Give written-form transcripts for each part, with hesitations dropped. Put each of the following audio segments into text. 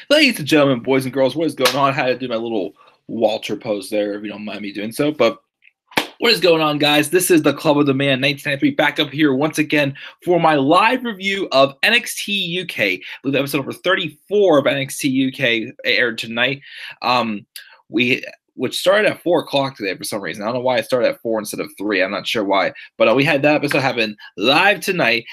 Ladies and gentlemen, boys and girls, what is going on? I had to do my little Walter pose there, if you don't mind me doing so. But what is going on, guys? This is the Club of the Man 1993 back up here once again for my live review of NXT UK. I believe episode number 34 of NXT UK aired tonight. Which started at 4 o'clock today for some reason. I don't know why it started at 4 instead of 3. I'm not sure why. But we had that episode happen live tonight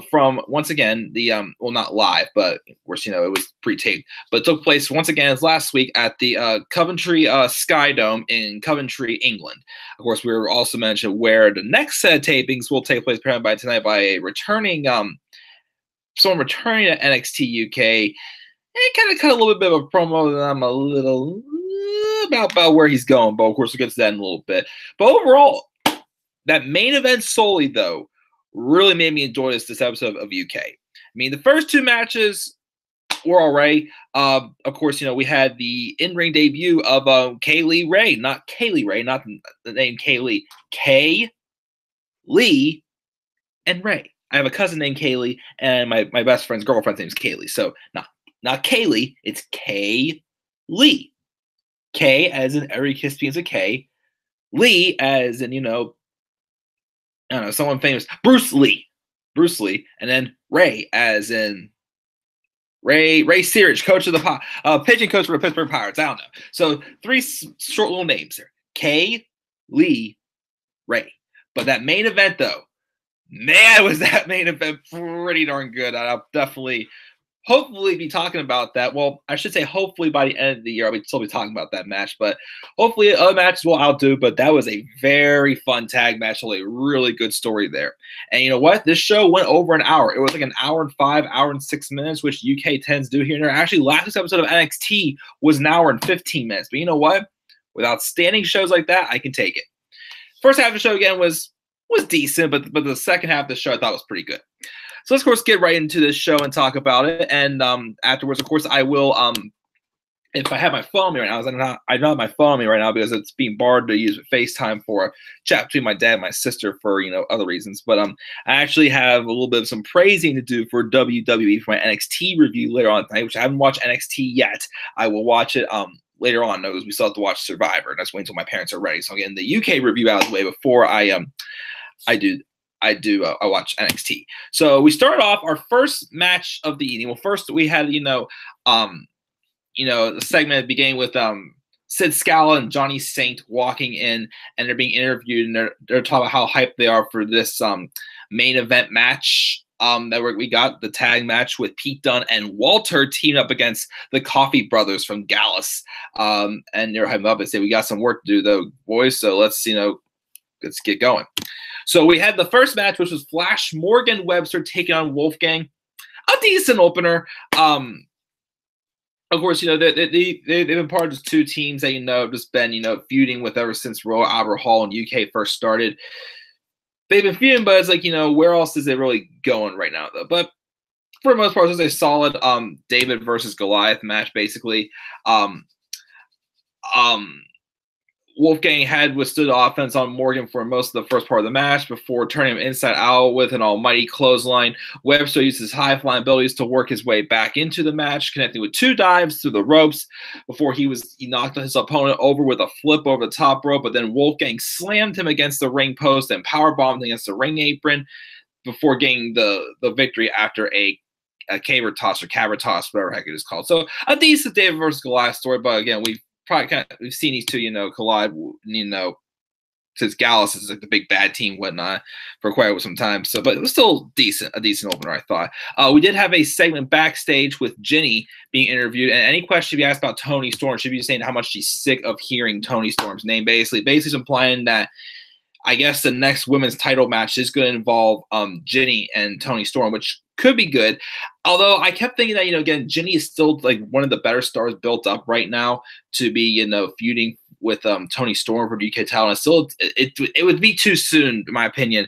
from, once again, the, well, not live, but of course, you know, it was pre-taped. But it took place, once again, as last week at the Coventry Skydome in Coventry, England. Of course, we were also mentioned where the next set of tapings will take place apparently by tonight by a returning, someone returning to NXT UK. And kind of cut a little bit of a promo that I'm a little about where he's going, but of course we'll get to that in a little bit. But overall, that main event solely, though, really made me enjoy this episode of UK. I mean, the first 2 matches were all right. Of course, you know, we had the in-ring debut of Kaylee Ray, not Kaylee Ray, not the name Kaylee. Kay, Lee, and Ray. I have a cousin named Kaylee, and my best friend's girlfriend's name is Kaylee. So, not Kaylee, it's Kay Lee. K as in every kiss begins with K. Lee as in, you know, I don't know, someone famous. Bruce Lee. And then Ray as in Ray Searage, coach of the pitching coach for the Pittsburgh Pirates. I don't know. So 3 short little names there. K, Lee, Ray. But that main event, though, man, was that main event pretty darn good. I'll definitely hopefully be talking about that. Well, I should say hopefully by the end of the year I'll still be talking about that match, but hopefully other matches will outdo. But that was a very fun tag match, a really good story there. And you know what? This show went over an hour. It was like an hour and 5, hour and 6 minutes, which UK tends to do here and there. Actually, last week's episode of NXT was an hour and 15 minutes. But you know what? With outstanding shows like that, I can take it. First half of the show again was decent, but the second half of the show I thought was pretty good. So let's, of course, get right into this show and talk about it. And afterwards, of course, I will, if I have my phone on me right now, I don't have my phone on me right now because it's being barred to use FaceTime for a chat between my dad and my sister for, you know, other reasons. But I actually have a little bit of some praising to do for WWE for my NXT review later on tonight, which I haven't watched NXT yet. I will watch it later on, because we still have to watch Survivor, and that's waiting until my parents are ready. So I'm getting the UK review out of the way before I watch NXT. So we started off our first match of the evening. Well, first we had, the segment beginning with Sid Scala and Johnny Saint walking in, and they're being interviewed, and they're talking about how hyped they are for this main event match. We got the tag match with Pete Dunne and Walter teamed up against the Coffee Brothers from Gallus. And they're hyped up and say, we got some work to do though, boys. So let's get going. So we had the first match, which was Flash Morgan Webster taking on Wolfgang. A decent opener. Of course, you know, they've been part of just 2 teams that, just been, feuding with ever since Royal Albert Hall in UK first started. They've been feuding, but it's like, where else is it really going right now, though? But for the most part, it's a solid David versus Goliath match, basically. Wolfgang had withstood offense on Morgan for most of the first part of the match before turning him inside out with an almighty clothesline. Webster used his high-flying abilities to work his way back into the match, connecting with 2 dives through the ropes before he knocked his opponent over with a flip over the top rope, but then Wolfgang slammed him against the ring post and powerbombed against the ring apron before getting the victory after a caber toss or caber toss, whatever the heck it is called. So a decent David versus Goliath story, but again, we've seen these 2, collide, since Gallus is like the big bad team, whatnot, for quite some time. So, but it was still a decent opener, I thought. We did have a segment backstage with Jinny being interviewed, and any question you asked about Toni Storm, she'd be saying how much she's sick of hearing Toni Storm's name, basically implying that I guess the next women's title match is going to involve Jinny and Toni Storm, which could be good. Although I kept thinking that, again, Jinny is still like one of the better stars built up right now to be, feuding with Toni Storm for the UK title. And still, it would be too soon, in my opinion,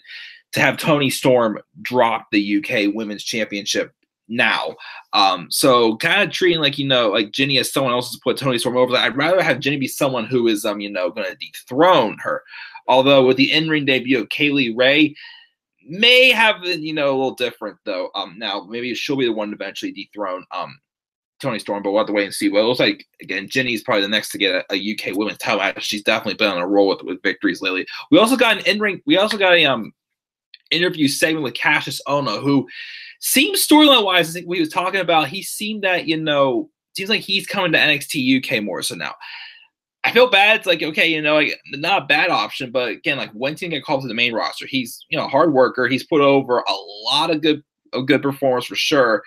to have Toni Storm drop the UK Women's Championship now. So kind of treating like Jinny as someone else to put Toni Storm over. I'd rather have Jinny be someone who is going to dethrone her. Although with the in-ring debut of Kaylee Ray, may have been, a little different though. Now maybe she'll be the one to eventually dethrone Tony Storm, but we'll have to wait and see. Well, it looks like, again, Jenny's probably the next to get a UK women's title match. She's definitely been on a roll with victories lately. We also got an in-ring. We also got a interview segment with Cassius Ohno, who seems storyline-wise, I think we was talking about, he seemed that, seems like he's coming to NXT UK more so now. I feel bad. It's like, okay, like, not a bad option, but again, like, when's he gonna get called to the main roster? He's, a hard worker. He's put over a lot of good performance for sure.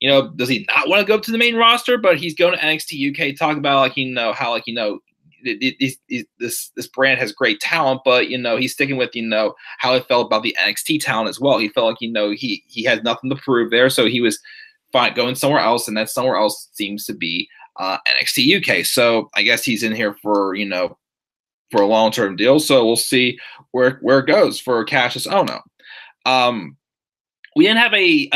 Does he not want to go to the main roster? But he's going to NXT UK. Talk about, like, how, like, this brand has great talent, but he's sticking with how he felt about the NXT talent as well. He felt like he has nothing to prove there, so he was fine going somewhere else, and that somewhere else seems to be NXT UK. So I guess he's in here for for a long-term deal. So we'll see where it goes for Cassius Ohno. We didn't have a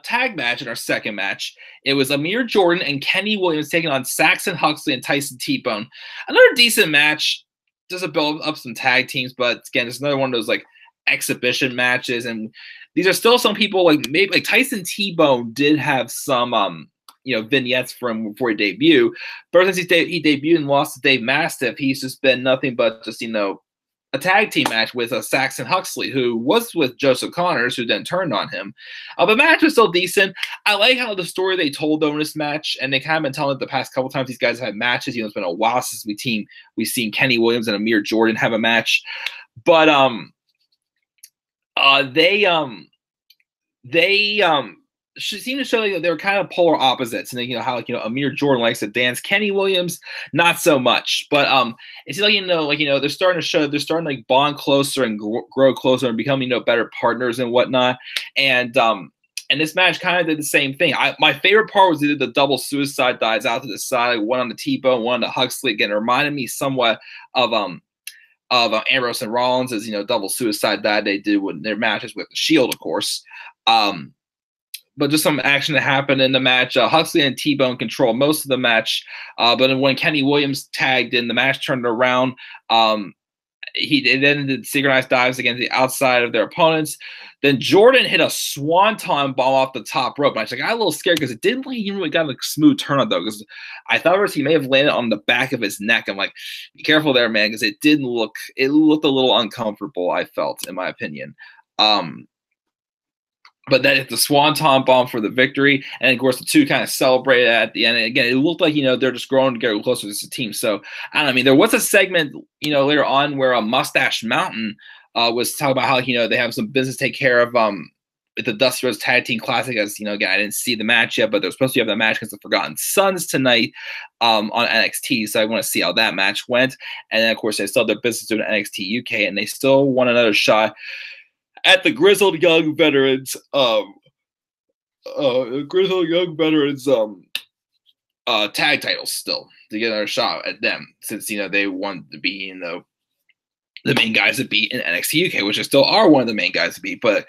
tag match in our second match. It was Amir Jordan and Kenny Williams taking on Saxon Huxley and Tyson T-Bone. Another decent match. Just to build up some tag teams, but again, it's another one of those like exhibition matches. And these are still some people like maybe like Tyson T-Bone did have some vignettes for him before he debuted. But since he debuted and lost to Dave Mastiff, he's just been nothing but just a tag team match with Saxon Huxley, who was with Joseph Connors, who then turned on him. The match was still decent. I like how the story they told though in this match, and they kind of been telling it the past couple times these guys have had matches. It's been a while since we've seen Kenny Williams and Amir Jordan have a match, but they seemed to show like they were kind of polar opposites, and then, how Amir Jordan likes to dance, Kenny Williams not so much. But it seems like they're starting to like bond closer and grow closer and become better partners and whatnot. And this match kind of did the same thing. My favorite part was they did the double suicide dives out to the side, one on the T-Bone, one on the Huxley. Again, it reminded me somewhat of Ambrose and Rollins as double suicide dive they did with their matches with the Shield, of course. But just some action that happened in the match. Huxley and T-Bone control most of the match. But then when Kenny Williams tagged in, the match turned around. They then did synchronized dives against the outside of their opponents. Then Jordan hit a swanton bomb off the top rope. And I got a little scared because it didn't even really got a smooth turn on though. Because I thought he may have landed on the back of his neck. I'm like, be careful there, man, because it looked a little uncomfortable, I felt, in my opinion. But that hit the swanton bomb for the victory. And, of course, the two kind of celebrated at the end. And, again, it looked like, they're just growing together closer as a team. So, I don't know. I mean, there was a segment, later on where a Mustache Mountain was talking about how, they have some business to take care of at the Dusty Rhodes Tag Team Classic. As, again, I didn't see the match yet, but they're supposed to have that match against the Forgotten Sons tonight on NXT. So I want to see how that match went. And then, of course, they still have their business doing NXT UK, and they still want another shot at the Grizzled Young Veterans, tag titles still to get another shot at them, since they want to be the main guys to beat in NXT UK, which they still are one of the main guys to beat. But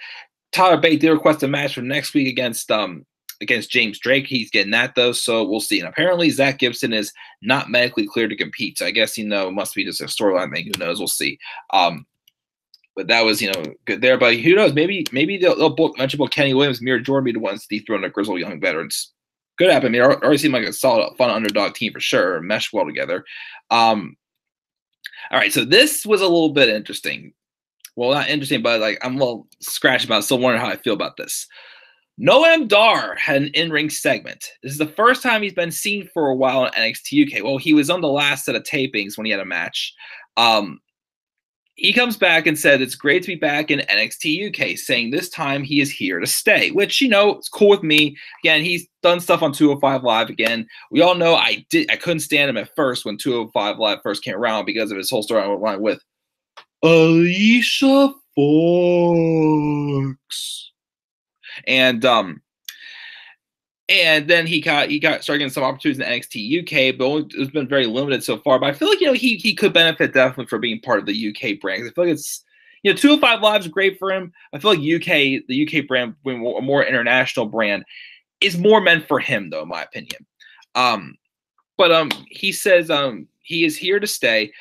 Tyler Bate did request a match for next week against James Drake. He's getting that though, so we'll see. And apparently Zach Gibson is not medically cleared to compete, so I guess it must be just a storyline thing. Who knows? We'll see. But that was, good there. But who knows? Maybe they'll mention Kenny Williams, Amir Jordan be the ones to dethrone the Grizzled Young Veterans. Could happen. I mean, it already seemed like a solid, fun underdog team for sure. Mesh well together. All right, so this was a little bit interesting. Well, not interesting, but like I'm a little scratched about it. Still wondering how I feel about this. Noam Dar had an in-ring segment. This is the first time he's been seen for a while in NXT UK. Well, he was on the last set of tapings when he had a match. He comes back and said it's great to be back in NXT UK, saying this time he is here to stay, which, it's cool with me. Again, he's done stuff on 205 Live again. We all know I couldn't stand him at first when 205 Live first came around because of his whole storyline with Alicia Fox. And then he started getting some opportunities in NXT UK, but it's been very limited so far. But I feel like he could benefit definitely for being part of the UK brand. I feel like it's 205 Live is great for him. I feel like the UK brand, a more international brand, is more meant for him though, in my opinion. But he says he is here to stay.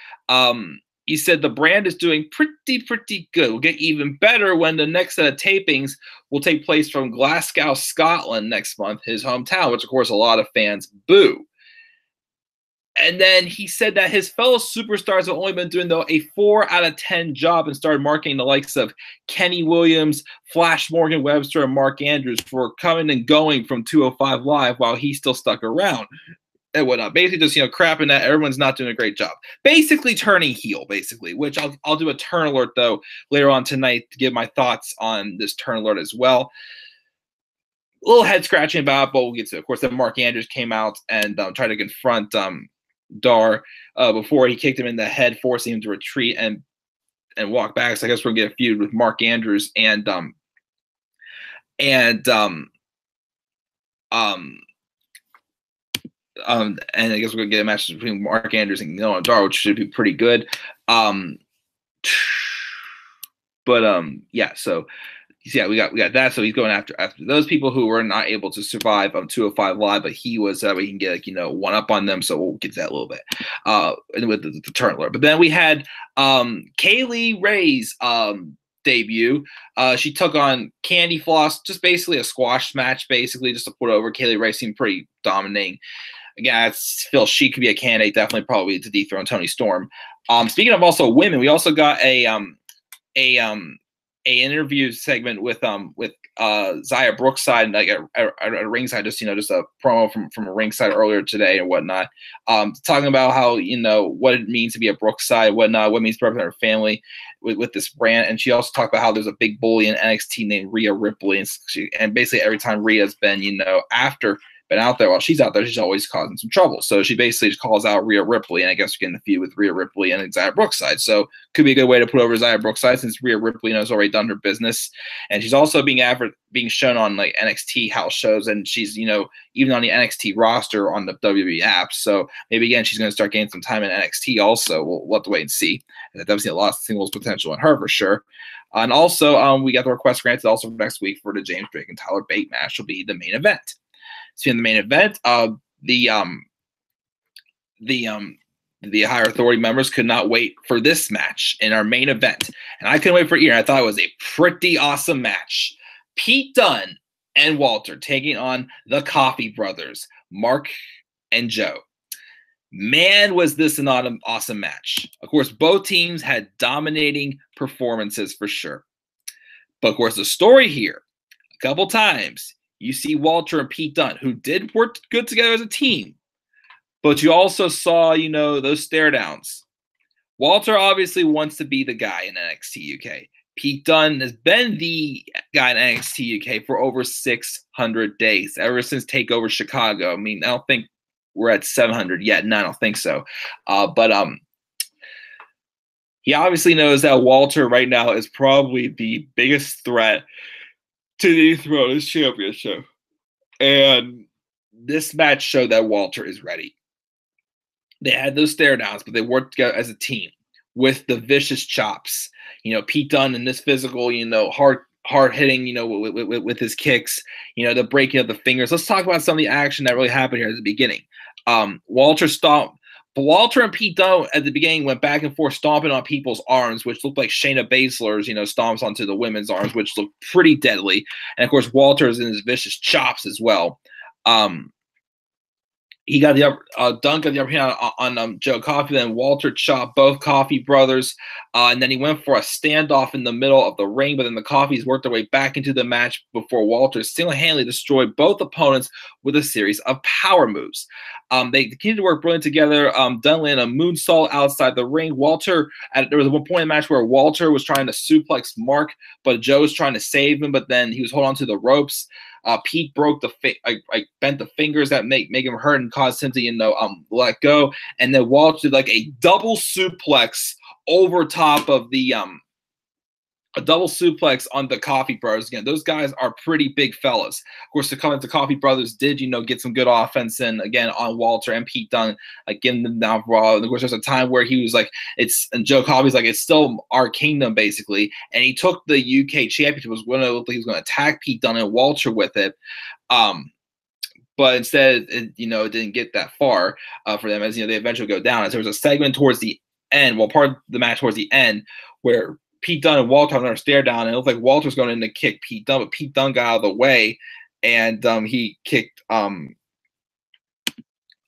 he said the brand is doing pretty good. We'll get even better when the next set of tapings will take place from Glasgow, Scotland next month, his hometown, which of course a lot of fans boo. And then he said that his fellow superstars have only been doing, though, a 4 out of 10 job and started marketing the likes of Kenny Williams, Flash Morgan Webster, and Mark Andrews for coming and going from 205 Live while he still stuck around and whatnot. Basically just, crapping that everyone's not doing a great job. Basically turning heel, basically, which I'll do a turn alert, though, later on tonight to give my thoughts on this turn alert as well. A little head scratching about it, but we'll get to it. Of course, then Mark Andrews came out and tried to confront Dar before he kicked him in the head, forcing him to retreat and walk back. So I guess we're gonna get a feud with Mark Andrews and I guess we're gonna get a match between Mark Andrews and Noah Dar, which should be pretty good. Yeah, so yeah, we got that. So he's going after those people who were not able to survive on 205 Live, but he was we can get one up on them. So we'll get to that a little bit and with the turn alert. But then we had Kaylee Ray's debut. She took on Candy Floss, just basically a squash match, basically just to put over. Kaylee Ray seemed pretty dominating. Again, I feel she could be a candidate, definitely probably to dethrone Toni Storm. Speaking of also women, we also got a interview segment with Zaya Brookside, like at ringside, just a promo from a ringside earlier today and whatnot, talking about how what it means to be a Brookside, whatnot, what it means to represent her family with this brand. And she also talked about how there's a big bully in NXT named Rhea Ripley, and basically every time Rhea's been been out there while she's out there, she's always causing some trouble. So she basically just calls out Rhea Ripley, and I guess we're getting the feud with Rhea Ripley and Zaya Brookside. So could be a good way to put over Zaya Brookside, since Rhea Ripley has already done her business, and she's also being shown on like NXT house shows, and she's even on the NXT roster on the WWE app. So maybe again she's going to start getting some time in NXT. Also, we'll have to wait and see. And definitely a lot of singles potential in her for sure. And also, we got the request granted also for next week for the James Drake and Tyler Bate match will be the main event. So in the main event, the higher authority members could not wait for this match in our main event, and I couldn't wait for it either. I thought it was a pretty awesome match. Pete Dunne and Walter taking on the Coffey Brothers, Mark and Joe. Man, was this an awesome match. Of course, both teams had dominating performances for sure. But of course, the story here, a couple times, you see Walter and Pete Dunne, who did work good together as a team, but you also saw, those stare downs. Walter obviously wants to be the guy in NXT UK. Pete Dunne has been the guy in NXT UK for over 600 days, ever since TakeOver Chicago. I mean, I don't think we're at 700 yet. No, I don't think so. But he obviously knows that Walter right now is probably the biggest threat to dethrone his championship. And this match showed that Walter is ready. They had those stare downs, but they worked together as a team with the vicious chops. Pete Dunne in this physical, hard hitting, with his kicks, the breaking of the fingers. Let's talk about some of the action that really happened here at the beginning. Walter and Pete Dunne at the beginning went back and forth stomping on people's arms, which looked like Shayna Baszler's, stomps onto the women's arms, which looked pretty deadly. And of course, Walter's in his vicious chops as well. He got the Dunn got the upper hand on Joe Coffey. Then Walter chopped both Coffey brothers, and then he went for a standoff in the middle of the ring. But then the Coffeys worked their way back into the match before Walter single-handedly destroyed both opponents with a series of power moves. They continued to work brilliant together. Dunn landed a moonsault outside the ring. There was one point in the match where Walter was trying to suplex Mark, but Joe was trying to save him. But then he was holding on to the ropes. Pete broke bent the fingers that make him hurt and caused him to let go. And then Walter did like a double suplex over top of the a double suplex on the Coffey Brothers. Again, those guys are pretty big fellas. Of course, the Coffey Brothers did, get some good offense in, again, on Walter and Pete Dunne, getting them down for all. And of course, there's a time where he was and Joe Coffey's like, it's still our kingdom, basically. And he took the UK championship, he was going to attack Pete Dunne and Walter with it. But instead, it didn't get that far for them, as they eventually go down. As there was a segment towards the end, well, part of the match towards the end, where Pete Dunne and Walter on their stare down, and it looked like Walter's going in to kick Pete Dunne, but Pete Dunne got out of the way, and he kicked one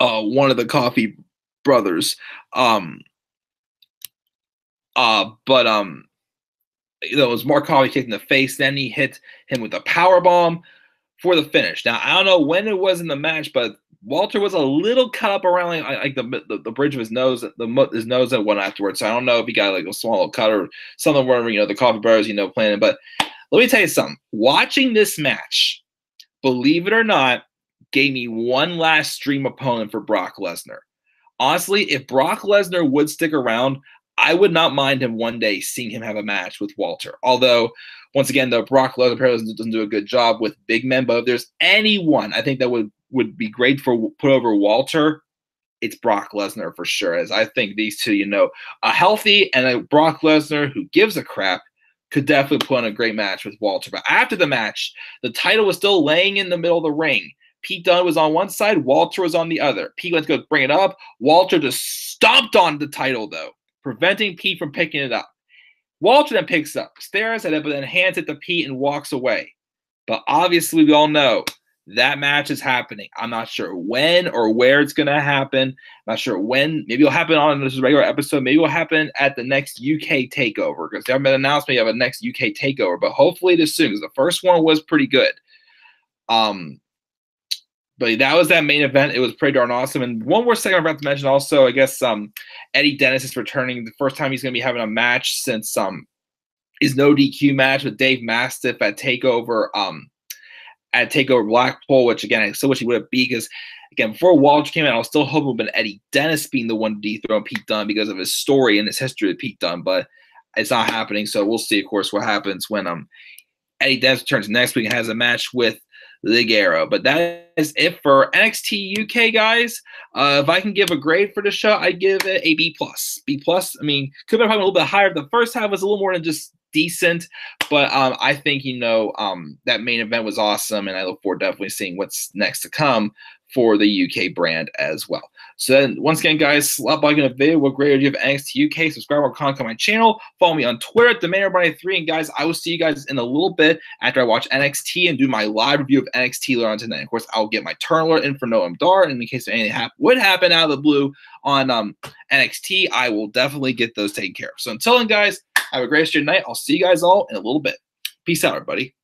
of the Coffee brothers. It was Mark Coffey kicked in the face. Then he hit him with a power bomb for the finish. Now I don't know when it was in the match, but Walter was a little cut up around like the bridge of his nose, his nose and whatnot afterwards. So I don't know if he got like a small cut or something where the Coffee brothers planning. But let me tell you something. Watching this match, believe it or not, gave me one last dream opponent for Brock Lesnar. Honestly, if Brock Lesnar would stick around, I would not mind him one day seeing him have a match with Walter. Although, once again, though, Brock Lesnar apparently doesn't do a good job with big men. But if there's anyone I think that would be great for put over Walter, it's Brock Lesnar for sure. As I think these two, a healthy and a Brock Lesnar who gives a crap could definitely put on a great match with Walter. But after the match, the title was still laying in the middle of the ring. Pete Dunne was on one side, Walter was on the other. Pete went to go bring it up. Walter just stomped on the title, though, preventing Pete from picking it up. Walter then picks up, stares at it, but then hands it to Pete and walks away. But obviously, we all know that match is happening. I'm not sure when or where it's going to happen. I'm not sure when. Maybe it'll happen on this regular episode. Maybe it'll happen at the next UK takeover, because there haven't been announcement of a next UK takeover. But hopefully it is soon, because the first one was pretty good. But that was that main event. It was pretty darn awesome. And one more second I forgot to mention also, I guess Eddie Dennis is returning. The first time he's going to be having a match since his no DQ match with Dave Mastiff at TakeOver Blackpool, which again I still wish he would have beat, because again before Walter came out, I was still hoping it would have been Eddie Dennis being the one to dethrone Pete Dunne because of his story and his history with Pete Dunne, but it's not happening. So we'll see, of course, what happens when Eddie Dennis returns next week and has a match with Ligero. But that is it for NXT UK, guys. If I can give a grade for the show, I give it a B+. B+. I mean, could have been probably a little bit higher. The first half was a little more than just decent, but I think that main event was awesome, and I look forward to definitely seeing what's next to come for the UK brand as well. So then, once again, guys, slap like in a video. What grade do you have NXT UK? Subscribe or comment on my channel. Follow me on Twitter at TheManRebody3. And guys, I will see you guys in a little bit after I watch NXT and do my live review of NXT later on tonight. Of course, I'll get my turn alert in for Noam Dar, and in case anything would happen out of the blue on NXT, I will definitely get those taken care of. So until then, guys, have a great rest of your night. I'll see you guys all in a little bit. Peace out, everybody.